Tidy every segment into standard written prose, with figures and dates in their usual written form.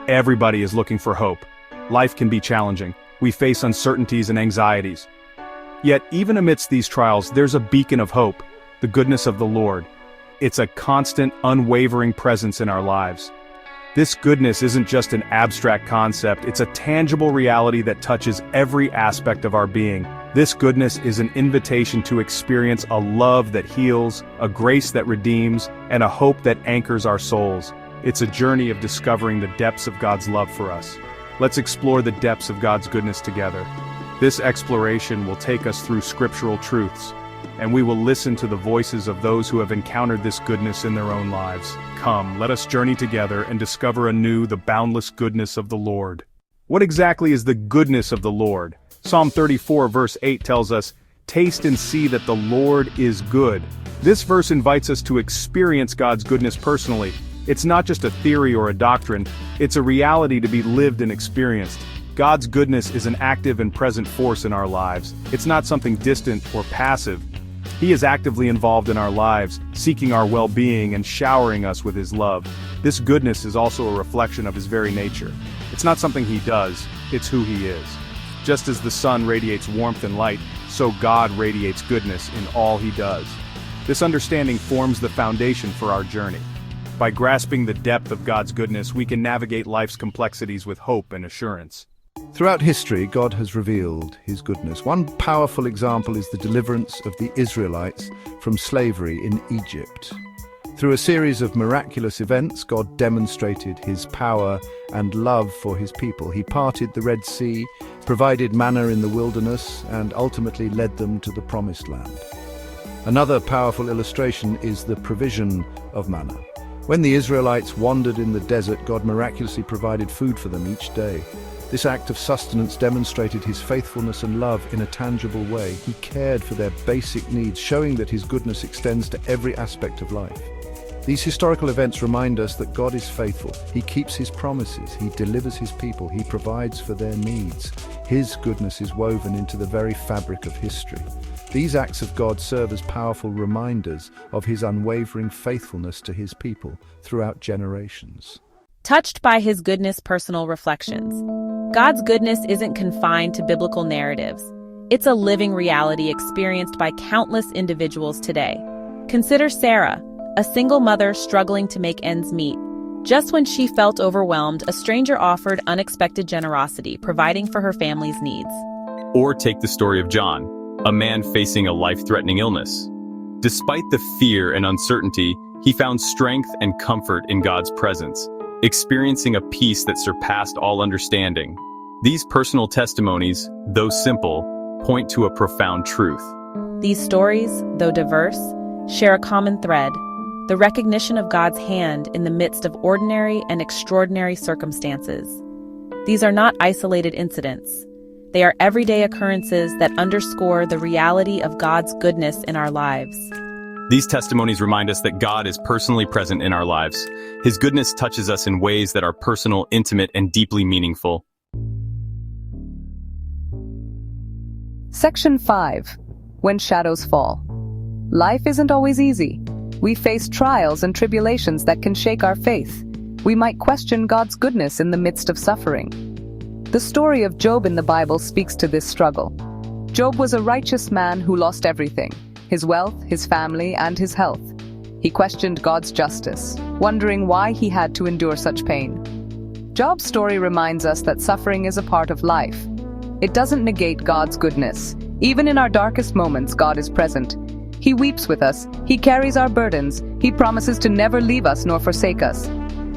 Everybody is looking for hope. Life can be challenging. We face uncertainties and anxieties. Yet, even amidst these trials, there's a beacon of hope, the goodness of the Lord. It's a constant, unwavering presence in our lives. This goodness isn't just an abstract concept, it's a tangible reality that touches every aspect of our being. This goodness is an invitation to experience a love that heals, a grace that redeems, and a hope that anchors our souls. It's a journey of discovering the depths of God's love for us. Let's explore the depths of God's goodness together. This exploration will take us through scriptural truths, and we will listen to the voices of those who have encountered this goodness in their own lives. Come, let us journey together and discover anew the boundless goodness of the Lord. What exactly is the goodness of the Lord? Psalm 34 verse 8 tells us, "Taste and see that the Lord is good." This verse invites us to experience God's goodness personally. It's not just a theory or a doctrine, it's a reality to be lived and experienced. God's goodness is an active and present force in our lives. It's not something distant or passive. He is actively involved in our lives, seeking our well-being and showering us with His love. This goodness is also a reflection of His very nature. It's not something He does, it's who He is. Just as the sun radiates warmth and light, so God radiates goodness in all He does. This understanding forms the foundation for our journey. By grasping the depth of God's goodness, we can navigate life's complexities with hope and assurance. Throughout history, God has revealed His goodness. One powerful example is the deliverance of the Israelites from slavery in Egypt. Through a series of miraculous events, God demonstrated His power and love for His people. He parted the Red Sea, provided manna in the wilderness, and ultimately led them to the Promised Land. Another powerful illustration is the provision of manna. When the Israelites wandered in the desert, God miraculously provided food for them each day. This act of sustenance demonstrated His faithfulness and love in a tangible way. He cared for their basic needs, showing that His goodness extends to every aspect of life. These historical events remind us that God is faithful. He keeps His promises. He delivers His people. He provides for their needs. His goodness is woven into the very fabric of history. These acts of God serve as powerful reminders of His unwavering faithfulness to His people throughout generations. Touched by His goodness, personal reflections. God's goodness isn't confined to biblical narratives. It's a living reality experienced by countless individuals today. Consider Sarah, a single mother struggling to make ends meet. Just when she felt overwhelmed, a stranger offered unexpected generosity, providing for her family's needs. Or take the story of John, a man facing a life-threatening illness. Despite the fear and uncertainty, he found strength and comfort in God's presence, experiencing a peace that surpassed all understanding. These personal testimonies, though simple, point to a profound truth. These stories, though diverse, share a common thread: the recognition of God's hand in the midst of ordinary and extraordinary circumstances. These are not isolated incidents. They are everyday occurrences that underscore the reality of God's goodness in our lives. These testimonies remind us that God is personally present in our lives. His goodness touches us in ways that are personal, intimate, and deeply meaningful. Section 5. When Shadows Fall. Life isn't always easy. We face trials and tribulations that can shake our faith. We might question God's goodness in the midst of suffering. The story of Job in the Bible speaks to this struggle. Job was a righteous man who lost everything: his wealth, his family, and his health. He questioned God's justice, wondering why he had to endure such pain. Job's story reminds us that suffering is a part of life. It doesn't negate God's goodness. Even in our darkest moments, God is present. He weeps with us. He carries our burdens. He promises to never leave us nor forsake us.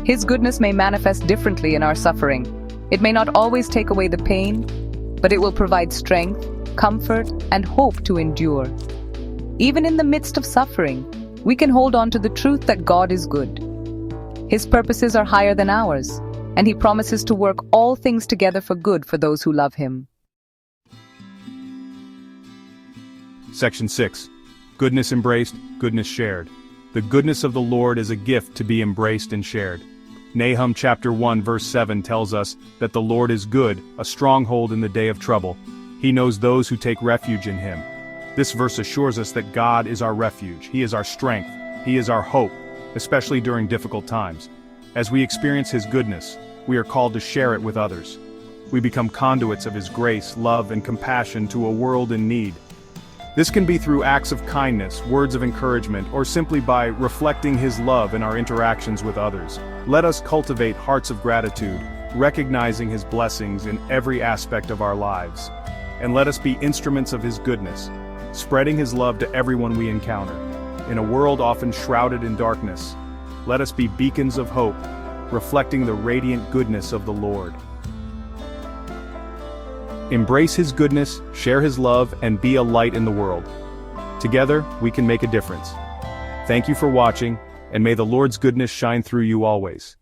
His goodness may manifest differently in our suffering. It may not always take away the pain, but it will provide strength, comfort, and hope to endure. Even in the midst of suffering, we can hold on to the truth that God is good. His purposes are higher than ours, and He promises to work all things together for good for those who love Him. Section 6. Goodness embraced, goodness shared. The goodness of the Lord is a gift to be embraced and shared. Nahum chapter 1 verse 7 tells us that the Lord is good, a stronghold in the day of trouble. He knows those who take refuge in Him. This verse assures us that God is our refuge. He is our strength. He is our hope, especially during difficult times. As we experience His goodness, we are called to share it with others. We become conduits of His grace, love, and compassion to a world in need. This can be through acts of kindness, words of encouragement, or simply by reflecting His love in our interactions with others. Let us cultivate hearts of gratitude, recognizing His blessings in every aspect of our lives. And let us be instruments of His goodness, spreading His love to everyone we encounter. In a world often shrouded in darkness, let us be beacons of hope, reflecting the radiant goodness of the Lord. Embrace His goodness, share His love, and be a light in the world. Together, we can make a difference. Thank you for watching, and may the Lord's goodness shine through you always.